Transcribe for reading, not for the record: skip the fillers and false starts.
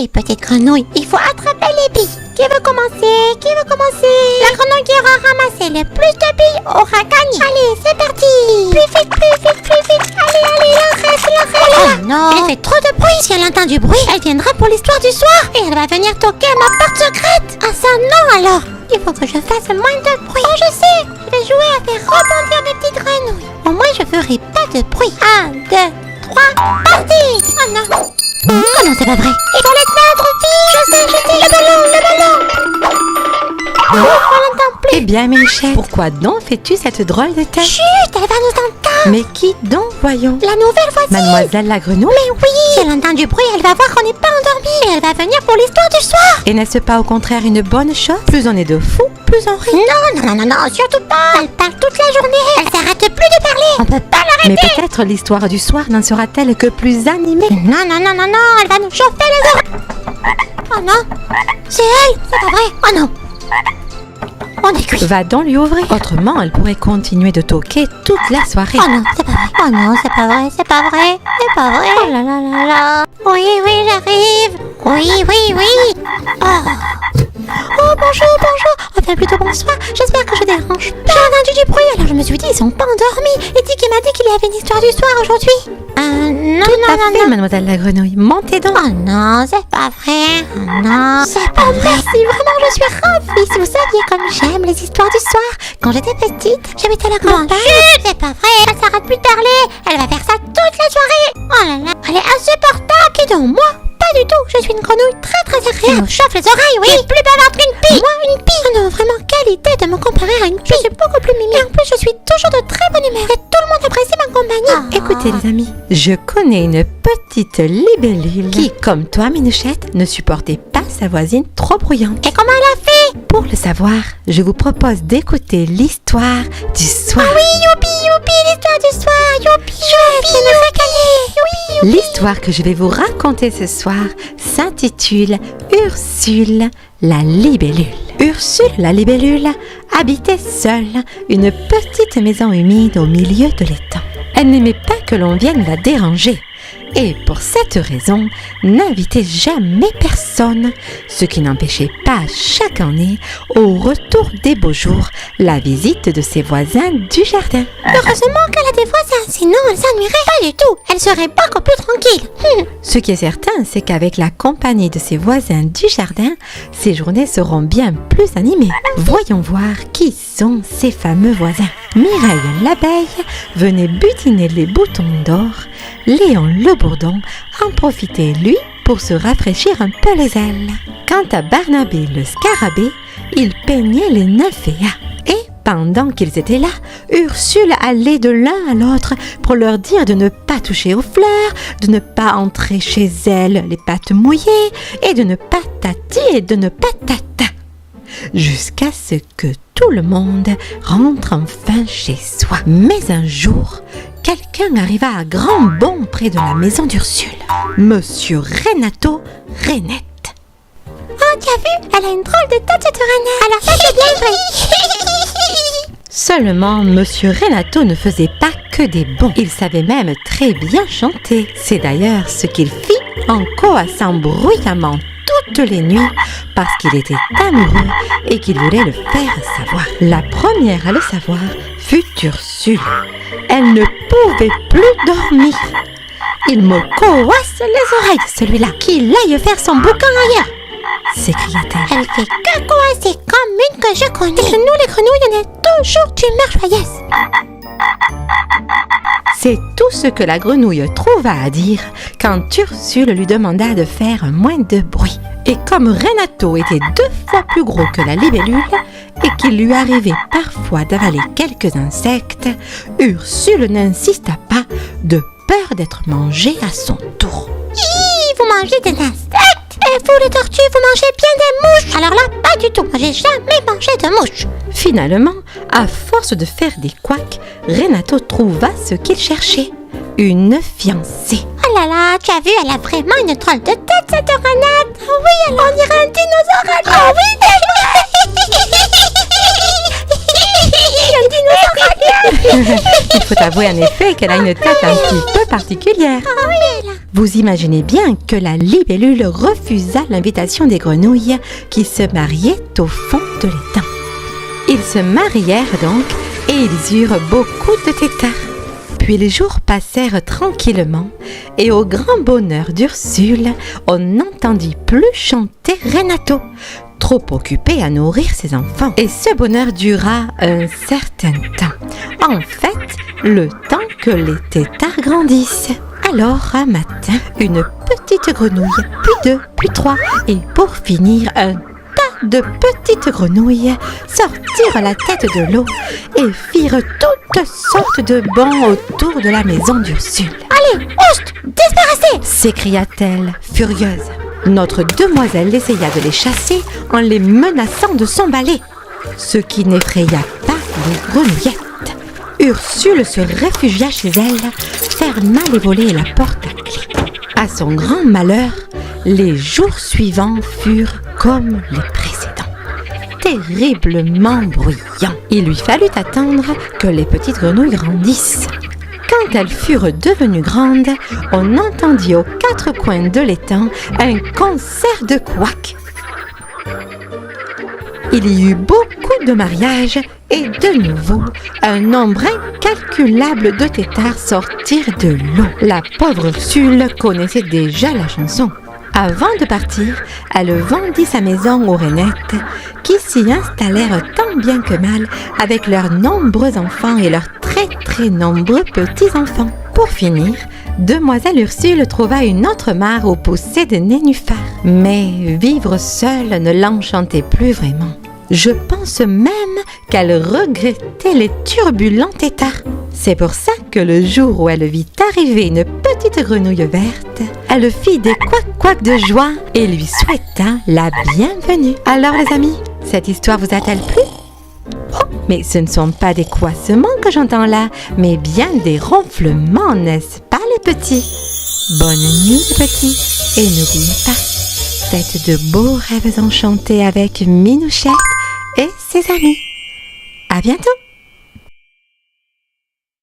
les petites grenouilles. Il faut attraper les billes. Qui veut commencer? La grenouille qui aura ramassé le plus de billes aura gagné. Allez, c'est parti. Plus vite. Allez, l'arrête. Oh non. Elle fait trop de bruit. Si elle entend du bruit, elle viendra pour l'histoire du soir. Et elle va venir toquer à ma porte secrète. Ah ça non alors. Il faut que je fasse moins de bruit. Oh je sais. Je vais jouer à faire rebondir mes petites grenouilles. Au moins je ferai pas de bruit. 1, 2, 3, parti. Oh non. Oh non, c'est pas vrai. Il faut les mettre, vite. Je sais, le ballon. Oh, on l'entend plus. Eh bien, Minouchette, pourquoi donc fais-tu cette drôle de tête? Chut, elle va nous entendre. Mais qui donc, voyons? La nouvelle voisine. Mademoiselle la grenouille? Mais oui. Si elle entend du bruit, elle va voir qu'on n'est pas endormi. Et elle va venir pour l'histoire du soir. Et n'est-ce pas au contraire une bonne chose? Plus on est de fous, plus on rit. Non, surtout pas. Elle parle toute la journée. Elle s'arrête plus de parler. On peut pas l'arrêter. Mais peut-être l'histoire du soir n'en sera-t-elle que plus animée. Non, elle va nous chauffer les oreilles. Oh non, c'est elle. C'est pas vrai. Oh non. On est cuit. Va donc lui ouvrir. Autrement, elle pourrait continuer de toquer toute la soirée. Oh non, c'est pas vrai. Oh non, c'est pas vrai. Oh là là. Oui, j'arrive. Oui. Oh, bonjour. Enfin, plutôt bonsoir. J'espère que je dérange pas. J'ai entendu du bruit, alors je me suis dit, ils sont pas endormis. Et Tiki m'a dit qu'il y avait une histoire du soir aujourd'hui. Non. Mademoiselle la grenouille, montez donc. Oh non, c'est pas vrai. Oh non, c'est pas vrai. Merci, vraiment, je suis ravie. Si vous saviez comme j'aime les histoires du soir. Quand j'étais petite, j'habitais à la campagne. Chut, c'est pas vrai. Elle s'arrête plus de parler. Elle va faire ça toute la soirée. Oh là là, elle est insupportable. Qui donc, moi? Pas du tout, je suis une grenouille très agréable. Elle me chauffe les oreilles, oui. Et plus bavarde qu'une pie. Moi, une pie. Oh non, vraiment, quelle idée de me comparer à une pie. Je suis beaucoup plus mimi. Et en plus, je suis toujours de très bonne humeur. Et tout le monde apprécie ma compagnie. Écoutez les amis, je connais une petite libellule qui, comme toi Minouchette, ne supportait pas sa voisine trop bruyante. Et comment elle a fait? Pour le savoir, je vous propose d'écouter l'histoire du soir. Oui, youpi, l'histoire du soir. Youpi, L'histoire que je vais vous raconter ce soir s'intitule Ursule la libellule. Ursule la libellule habitait seule une petite maison humide au milieu de l'étang. Elle n'aimait pas que l'on vienne la déranger et pour cette raison n'invitait jamais personne, ce qui n'empêchait pas chaque année, au retour des beaux jours, la visite de ses voisins du jardin. Heureusement qu'elle a des voisins, sinon elle s'ennuierait pas du tout. Elle serait beaucoup plus tranquille. Ce qui est certain, c'est qu'avec la compagnie de ses voisins du jardin, ses journées seront bien plus animées. Voyons voir qui sont ces fameux voisins. Mireille l'abeille venait butiner les boutons d'or. Léon le bourdon en profitait, lui, pour se rafraîchir un peu les ailes. Quant à Barnabé le scarabée, il peignait les nymphéas. Et pendant qu'ils étaient là, Ursule allait de l'un à l'autre pour leur dire de ne pas toucher aux fleurs, de ne pas entrer chez elle les pattes mouillées, et de ne pas tâter et de ne pas tata. Jusqu'à ce que tout le monde rentre enfin chez soi. Mais un jour, quelqu'un arriva à grand bond près de la maison d'Ursule. Monsieur Renato Renette. Oh, tu as vu? Elle a une drôle de tête, cette Renette. Alors ça, c'est bien vrai. Seulement, Monsieur Renato ne faisait pas que des bons. Il savait même très bien chanter. C'est d'ailleurs ce qu'il fit en coassant bruyamment toutes les nuits parce qu'il était amoureux et qu'il voulait le faire savoir. La première à le savoir fut Ursule. Elle ne pouvait plus dormir. Il me coasse les oreilles, celui-là, qu'il aille faire son bouquin ailleurs, s'écria-t-elle. Elle fait que coasser comme une que je connais. Et nous, les grenouilles, on est toujours d'humeur joyeuse. C'est tout ce que la grenouille trouva à dire quand Ursule lui demanda de faire moins de bruit. Et comme Renato était 2 fois plus gros que la libellule et qu'il lui arrivait parfois d'avaler quelques insectes, Ursule n'insista pas, de peur d'être mangée à son tour. Vous mangez des insectes? Et vous, les tortues, vous mangez bien des mouches? Alors là, pas du tout. Moi, j'ai jamais mangé de mouches. Finalement, à force de faire des couacs, Renato trouva ce qu'il cherchait, une fiancée. Oh là là, tu as vu, elle a vraiment une drôle de tête, cette Renette. Oh oui, elle on dirait un dinosaure. Oh oui, un dinosaure. Il faut avouer en effet qu'elle a une tête un petit peu particulière. Vous imaginez bien que la libellule refusa l'invitation des grenouilles qui se mariaient au fond de l'étang. Ils se marièrent donc et ils eurent beaucoup de têtards. Puis les jours passèrent tranquillement et au grand bonheur d'Ursule, on n'entendit plus chanter Renato, trop occupé à nourrir ses enfants. Et ce bonheur dura un certain temps. En fait, le temps que les têtards grandissent. Alors, un matin, une petite grenouille, puis deux, puis trois, et pour finir, un tas de petites grenouilles sortirent la tête de l'eau et firent toutes sortes de bonds autour de la maison d'Ursule. « Allez, oust, disparaissez !» s'écria-t-elle, furieuse. Notre demoiselle essaya de les chasser en les menaçant de s'emballer, ce qui n'effraya pas les grenouillettes. Ursule se réfugia chez elle, ferma les volets et la porte à clé. À son grand malheur, les jours suivants furent comme les précédents, terriblement bruyants. Il lui fallut attendre que les petites grenouilles grandissent. Quand elles furent devenues grandes, on entendit aux quatre coins de l'étang un concert de couacs. Il y eut beaucoup de mariages et de nouveau, un nombre incalculable de têtards sortirent de l'eau. La pauvre Ursule connaissait déjà la chanson. Avant de partir, elle vendit sa maison aux Rainettes, qui s'y installèrent tant bien que mal avec leurs nombreux enfants et leurs très nombreux petits-enfants. Pour finir, demoiselle Ursule trouva une autre mare où poussaient des nénuphars. Mais vivre seule ne l'enchantait plus vraiment. Je pense même qu'elle regrettait les turbulents têtards. C'est pour ça que le jour où elle vit arriver une petite grenouille verte, elle fit des couacs de joie et lui souhaita la bienvenue. Alors les amis, cette histoire vous a-t-elle plu? Oh, mais ce ne sont pas des couassements que j'entends là, mais bien des ronflements, n'est-ce pas les petits? Bonne nuit les petits, et n'oubliez pas, faites de beaux rêves enchantés avec Minouchette et ses amis. À bientôt!